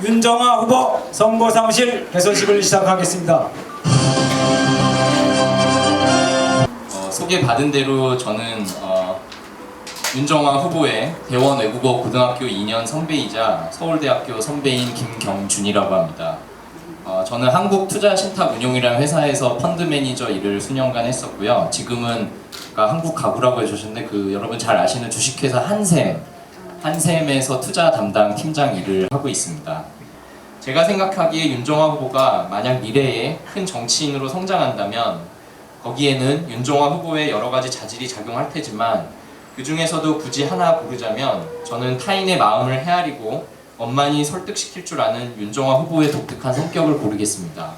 윤정아 후보 선거사무실 개소식을 시작하겠습니다. 소개받은 대로 저는 윤정아 후보의 대원 외국어 고등학교 2년 선배이자 서울대학교 선배인 김경준이라고 합니다. 저는 한국투자신탁운용이라는 회사에서 펀드 매니저 일을 수년간 했었고요. 지금은 한국가구라고 해주셨는데 여러분 잘 아시는 주식회사 한샘에서 투자 담당 팀장 일을 하고 있습니다. 제가 생각하기에 윤정아 후보가 만약 미래에 큰 정치인으로 성장한다면 거기에는 윤정아 후보의 여러 가지 자질이 작용할 테지만 그 중에서도 굳이 하나 고르자면 저는 타인의 마음을 헤아리고 원만히 설득시킬 줄 아는 윤정아 후보의 독특한 성격을 고르겠습니다.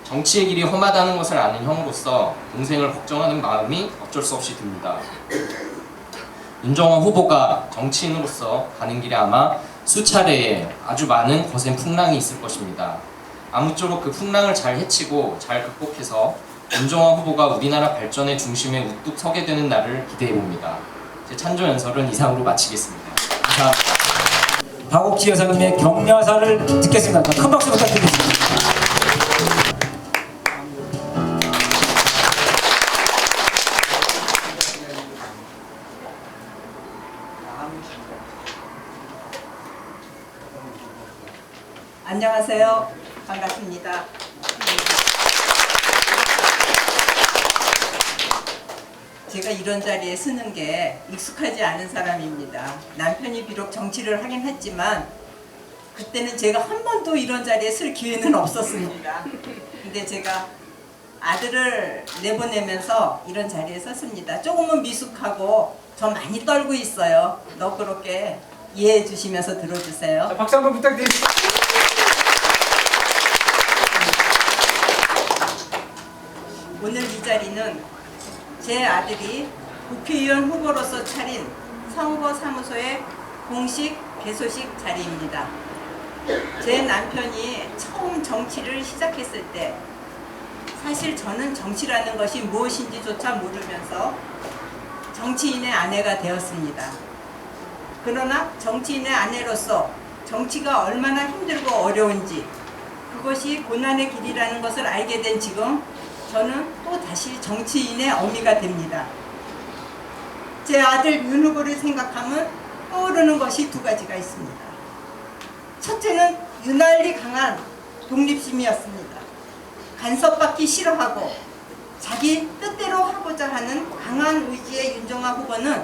정치의 길이 험하다는 것을 아는 형으로서 동생을 걱정하는 마음이 어쩔 수 없이 듭니다. 윤정아 후보가 정치인으로서 가는 길에 아마 수차례의 아주 많은 거센 풍랑이 있을 것입니다. 아무쪼록 그 풍랑을 잘 헤치고 잘 극복해서 윤정아 후보가 우리나라 발전의 중심에 우뚝 서게 되는 날을 기대해봅니다. 제 찬조 연설은 이상으로 마치겠습니다. 감사합니다. 박옥지 여사님의 격려사를 듣겠습니다. 큰 박수 부탁드리겠습니다. 안녕하세요. 반갑습니다. 제가 이런 자리에 서는 게 익숙하지 않은 사람입니다. 남편이 비록 정치를 하긴 했지만 그때는 제가 한 번도 이런 자리에 설 기회는 없었습니다. 근데 제가 아들을 내보내면서 이런 자리에 섰습니다. 조금은 미숙하고 저 많이 떨고 있어요. 너그럽게 이해해 주시면서 들어주세요. 자, 박수 한번 부탁드립니다. 오늘 이 자리는 제 아들이 국회의원 후보로서 차린 선거사무소의 공식 개소식 자리입니다. 제 남편이 처음 정치를 시작했을 때 사실 저는 정치라는 것이 무엇인지조차 모르면서 정치인의 아내가 되었습니다. 그러나 정치인의 아내로서 정치가 얼마나 힘들고 어려운지 그것이 고난의 길이라는 것을 알게 된 지금 저는 또 다시 정치인의 어미가 됩니다. 제 아들 윤 후보를 생각하면 떠오르는 것이 두 가지가 있습니다. 첫째는 유난히 강한 독립심이었습니다. 간섭받기 싫어하고 자기 뜻대로 하고자 하는 강한 의지의 윤정아 후보는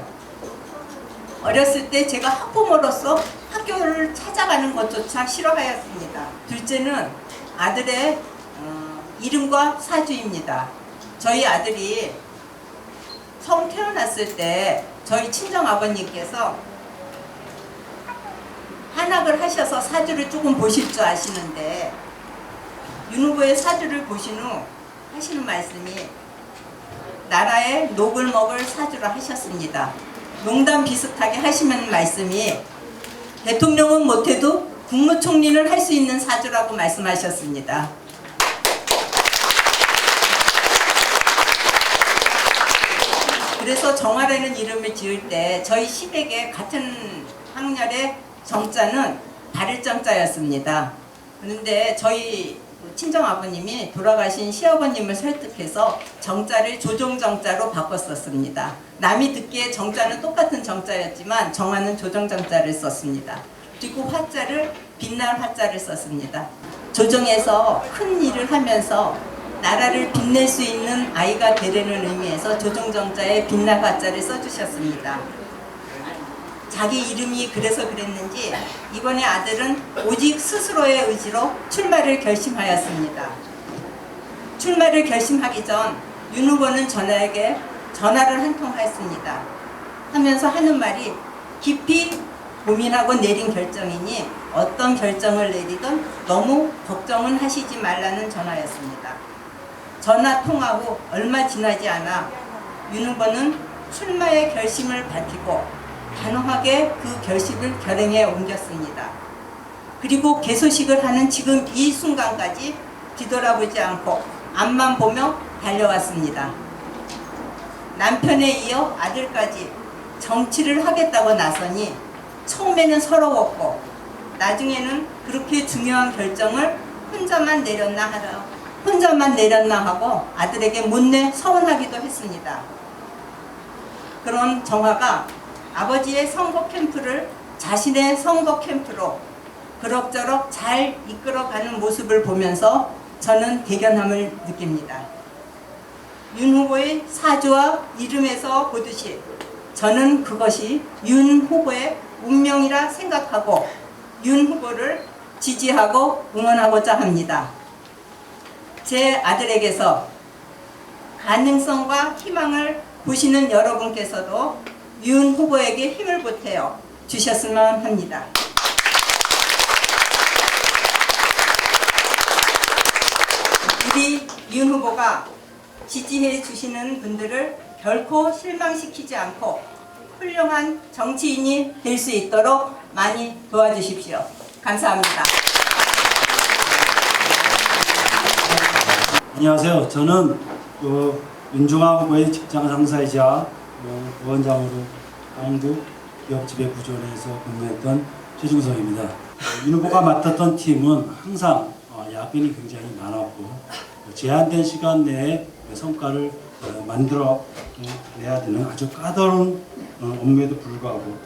어렸을 때 제가 학부모로서 학교를 찾아가는 것조차 싫어하였습니다. 둘째는 아들의 이름과 사주입니다. 저희 아들이 처음 태어났을 때 저희 친정아버님께서 한학을 하셔서 사주를 조금 보실 줄 아시는데 윤 후보의 사주를 보신 후 하시는 말씀이 나라의 녹을 먹을 사주를 하셨습니다. 농담 비슷하게 하시는 말씀이 대통령은 못해도 국무총리를 할 수 있는 사주라고 말씀하셨습니다. 그래서 정화라는 이름을 지을 때 저희 시댁의 같은 학년의 정자는 발일정자였습니다. 그런데 저희 친정아버님이 돌아가신 시아버님을 설득해서 정자를 조정정자로 바꿨었습니다. 남이 듣기에 정자는 똑같은 정자였지만 정화는 조정정자를 썼습니다. 그리고 화자를 빛날 화자를 썼습니다. 조정에서 큰 일을 하면서 나라를 빛낼 수 있는 아이가 되려는 의미에서 조정정자에 빛날 화자를 써주셨습니다. 자기 이름이 그래서 그랬는지 이번에 아들은 오직 스스로의 의지로 출마를 결심하였습니다. 출마를 결심하기 전 윤 후보는 저에게 전화를 한 통 했습니다. 하면서 하는 말이 깊이 고민하고 내린 결정이니 어떤 결정을 내리든 너무 걱정은 하시지 말라는 전화였습니다. 전화 통화 후 얼마 지나지 않아 윤 후보는 출마의 결심을 밝히고 단호하게 그 결심을 결행에 옮겼습니다. 그리고 개소식을 하는 지금 이 순간까지 뒤돌아보지 않고 앞만 보며 달려왔습니다. 남편에 이어 아들까지 정치를 하겠다고 나서니 처음에는 서러웠고 나중에는 그렇게 중요한 결정을 혼자만 내렸나 하고 아들에게 못내 서운하기도 했습니다. 그런 정화가 아버지의 선거 캠프를 자신의 선거 캠프로 그럭저럭 잘 이끌어가는 모습을 보면서 저는 대견함을 느낍니다. 윤 후보의 사주와 이름에서 보듯이 저는 그것이 윤 후보의 운명이라 생각하고 윤 후보를 지지하고 응원하고자 합니다. 제 아들에게서 가능성과 희망을 보시는 여러분께서도 윤 후보에게 힘을 보태어 주셨으면 합니다. 우리 윤 후보가 지지해 주시는 분들을 결코 실망시키지 않고 훌륭한 정치인이 될 수 있도록 많이 도와주십시오. 감사합니다. 안녕하세요. 저는 윤종아 후보의 직장 상사이자 부원장으로 한국 기업지배 부전에서 근무했던 최중성입니다. 윤 후보가 맡았던 팀은 항상 야근이 굉장히 많았고 제한된 시간 내에 성과를 만들어 내야 되는 아주 까다로운 업무에도 불구하고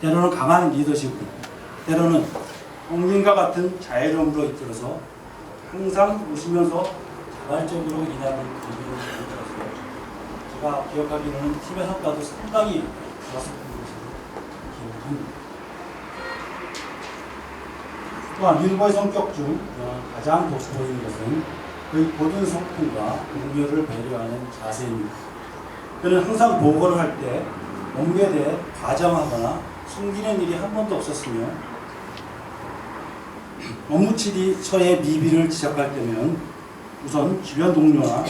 때로는 강한 리더십으로 때로는 홍님과 같은 자유로움으로 이끌어서 항상 웃으면서 자발적으로 일하는 분들을 보여줘서 제가 기억하기로는 팀의 성과도 상당히 좋았었던 것으로 기억합니다. 또한 윤 후보의 성격 중 가장 돋보이는 것은 그의 모든 성품과 동료를 배려하는 자세입니다. 그는 항상 보고를 할 때 업무에 대해 과장하거나 숨기는 일이 한 번도 없었으며 업무 처리의 미비를 지적할 때면 우선 주변 동료나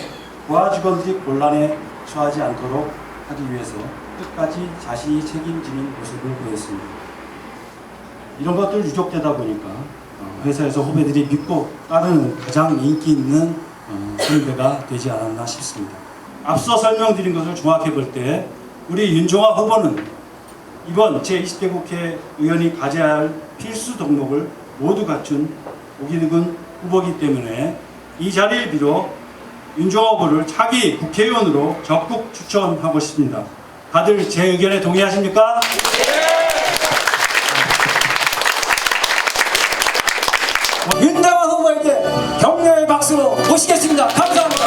부하 직원들이 곤란에 처하지 않도록 하기 위해서 끝까지 자신이 책임지는 모습을 보였습니다. 이런 것들 누적되다 보니까 회사에서 후배들이 믿고 따르는 가장 인기 있는 선배가 되지 않았나 싶습니다. 앞서 설명드린 것을 종합해 볼 때 우리 윤종아 후보는 이번 제20대 국회 의원이 가져야 할 필수 덕목을 모두 갖춘 보기 드문 후보이기 때문에 이 자리를 빌어 윤종아 후보를 차기 국회의원으로 적극 추천하고 싶습니다. 다들 제 의견에 동의하십니까? 윤종아 후보에게 격려의 박수로 모시겠습니다. 감사합니다.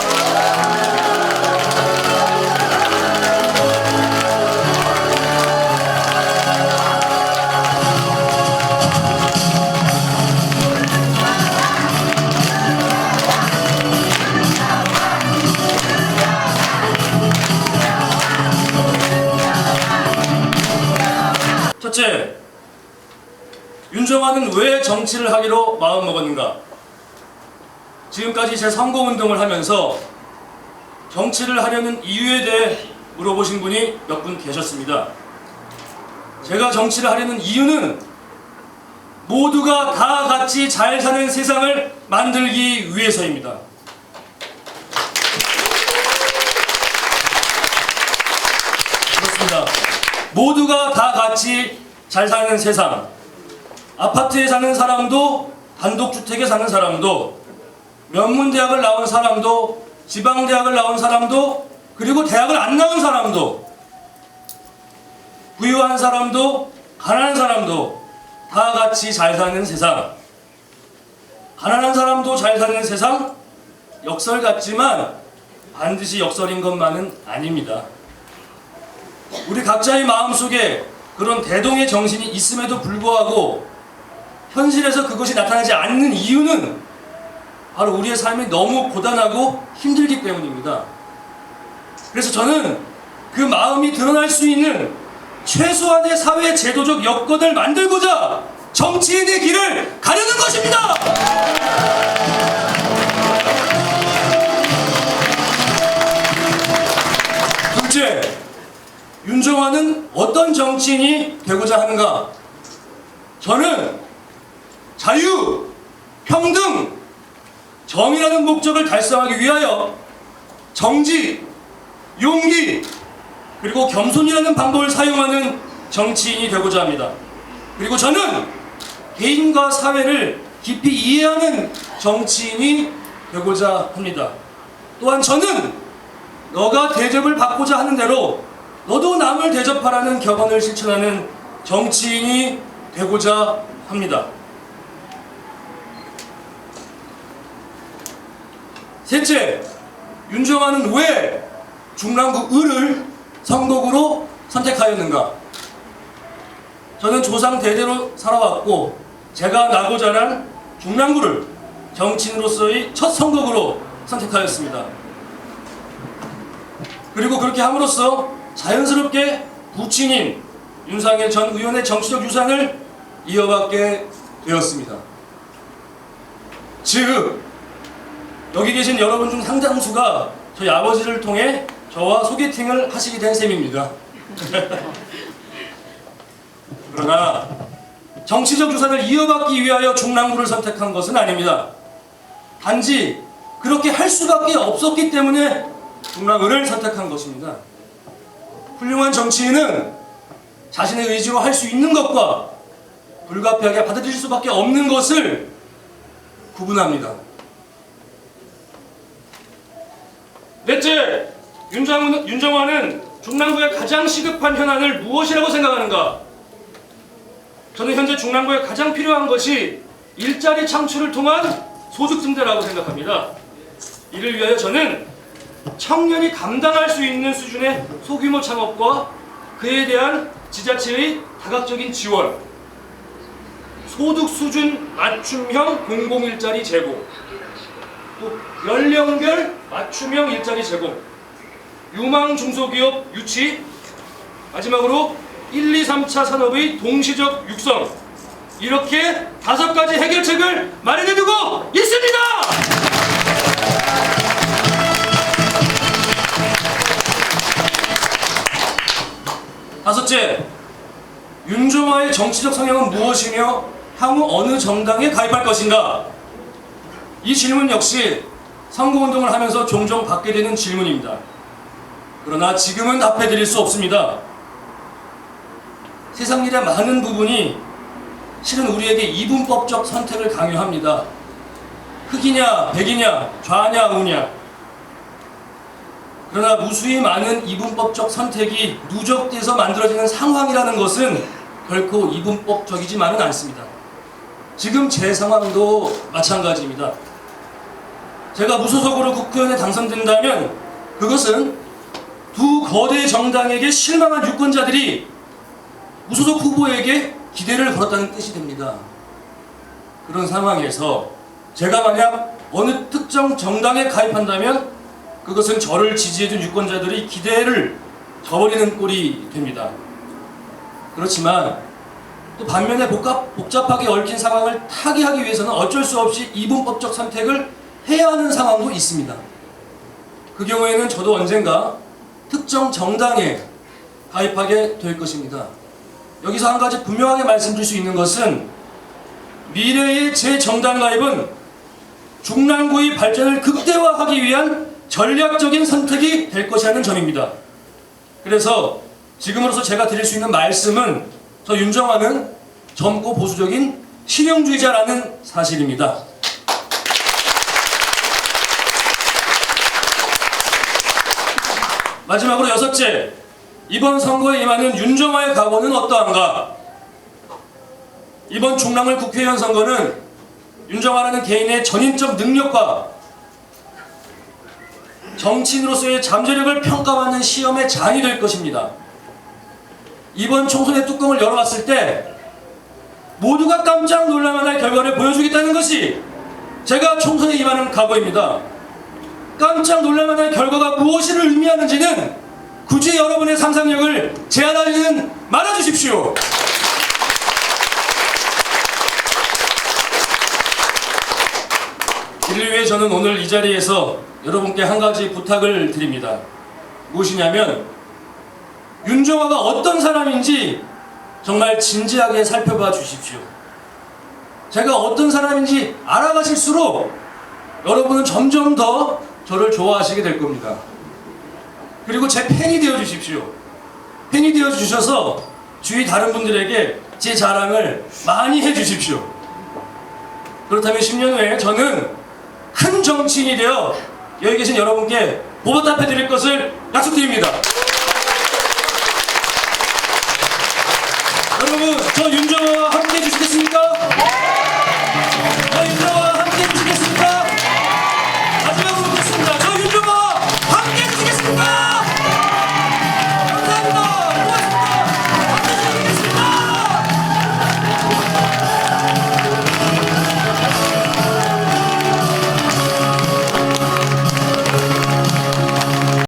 첫째, 윤종아는 왜 정치를 하기로 마음먹었는가? 지금까지 제 선거운동을 하면서 정치를 하려는 이유에 대해 물어보신 분이 몇 분 계셨습니다. 제가 정치를 하려는 이유는 모두가 다 같이 잘 사는 세상을 만들기 위해서입니다. 그렇습니다. 모두가 다 같이 잘 사는 세상, 아파트에 사는 사람도 단독주택에 사는 사람도 명문대학을 나온 사람도 지방대학을 나온 사람도 그리고 대학을 안 나온 사람도 부유한 사람도 가난한 사람도 다 같이 잘 사는 세상, 가난한 사람도 잘 사는 세상, 역설 같지만 반드시 역설인 것만은 아닙니다. 우리 각자의 마음속에 그런 대동의 정신이 있음에도 불구하고 현실에서 그것이 나타나지 않는 이유는 바로 우리의 삶이 너무 고단하고 힘들기 때문입니다. 그래서 저는 그 마음이 드러날 수 있는 최소한의 사회 제도적 여건을 만들고자 정치인의 길을 가려는 것입니다. 둘째, 윤종아는 어떤 정치인이 되고자 하는가? 저는 자유, 평등, 정의라는 목적을 달성하기 위하여 정직, 용기, 그리고 겸손이라는 방법을 사용하는 정치인이 되고자 합니다. 그리고 저는 개인과 사회를 깊이 이해하는 정치인이 되고자 합니다. 또한 저는 너가 대접을 받고자 하는 대로 너도 남을 대접하라는 격언을 실천하는 정치인이 되고자 합니다. 셋째, 윤정환은 왜 중랑구 을을 선곡으로 선택하였는가? 저는 조상 대대로 살아왔고 제가 나고 자란 중랑구를 정치인으로서의 첫 선곡으로 선택하였습니다. 그리고 그렇게 함으로써 자연스럽게 부친인 윤상현 전 의원의 정치적 유산을 이어받게 되었습니다. 즉, 여기 계신 여러분 중 상당수가 저희 아버지를 통해 저와 소개팅을 하시게 된 셈입니다. 그러나 정치적 유산을 이어받기 위하여 중랑구를 선택한 것은 아닙니다. 단지 그렇게 할 수밖에 없었기 때문에 중랑구를 선택한 것입니다. 훌륭한 정치인은 자신의 의지로 할 수 있는 것과 불가피하게 받아들일 수밖에 없는 것을 구분합니다. 넷째, 윤정환은 중랑구의 가장 시급한 현안을 무엇이라고 생각하는가? 저는 현재 중랑구에 가장 필요한 것이 일자리 창출을 통한 소득 증대라고 생각합니다. 이를 위하여 저는 청년이 감당할 수 있는 수준의 소규모 창업과 그에 대한 지자체의 다각적인 지원, 소득 수준 맞춤형 공공일자리 제공, 또 연령별 맞춤형 일자리 제공, 유망 중소기업 유치, 마지막으로 1, 2, 3차 산업의 동시적 육성, 이렇게 5가지 해결책을 마련해두고 있습니다! 다섯째, 윤정화의 정치적 성향은 무엇이며 향후 어느 정당에 가입할 것인가? 이 질문 역시 선거운동을 하면서 종종 받게 되는 질문입니다. 그러나 지금은 답해드릴 수 없습니다. 세상 일의 많은 부분이 실은 우리에게 이분법적 선택을 강요합니다. 흑이냐 백이냐 좌냐 우냐. 그러나 무수히 많은 이분법적 선택이 누적돼서 만들어지는 상황이라는 것은 결코 이분법적이지만은 않습니다. 지금 제 상황도 마찬가지입니다. 제가 무소속으로 국회의원에 당선된다면 그것은 두 거대 정당에게 실망한 유권자들이 무소속 후보에게 기대를 걸었다는 뜻이 됩니다. 그런 상황에서 제가 만약 어느 특정 정당에 가입한다면 그것은 저를 지지해준 유권자들의 기대를 저버리는 꼴이 됩니다. 그렇지만 또 반면에 복잡하게 얽힌 상황을 타개하기 위해서는 어쩔 수 없이 이분법적 선택을 해야 하는 상황도 있습니다. 그 경우에는 저도 언젠가 특정 정당에 가입하게 될 것입니다. 여기서 한 가지 분명하게 말씀드릴 수 있는 것은 미래의 제 정당 가입은 중랑구의 발전을 극대화하기 위한 전략적인 선택이 될 것이라는 점입니다. 그래서 지금으로서 제가 드릴 수 있는 말씀은 저 윤정환은 젊고 보수적인 실용주의자라는 사실입니다. 마지막으로 여섯째, 이번 선거에 임하는 윤정화의 각오는 어떠한가? 이번 중랑구 국회의원 선거는 윤정화라는 개인의 전인적 능력과 정치인으로서의 잠재력을 평가받는 시험의 장이 될 것입니다. 이번 총선의 뚜껑을 열어봤을 때 모두가 깜짝 놀랄만한 결과를 보여주겠다는 것이 제가 총선에 임하는 각오입니다. 깜짝 놀랄만한 결과가 무엇을 의미하는지는 굳이 여러분의 상상력을 제한하지는 말아주십시오. 이를 위해 저는 오늘 이 자리에서 여러분께 한 가지 부탁을 드립니다. 무엇이냐면 윤정화가 어떤 사람인지 정말 진지하게 살펴봐 주십시오. 제가 어떤 사람인지 알아가실수록 여러분은 점점 더 저를 좋아하시게 될 겁니다. 그리고 제 팬이 되어 주십시오. 팬이 되어 주셔서 주위 다른 분들에게 제 자랑을 많이 해주십시오. 그렇다면 10년 후에 저는 큰 정치인이 되어 여기 계신 여러분께 보답해 드릴 것을 약속드립니다.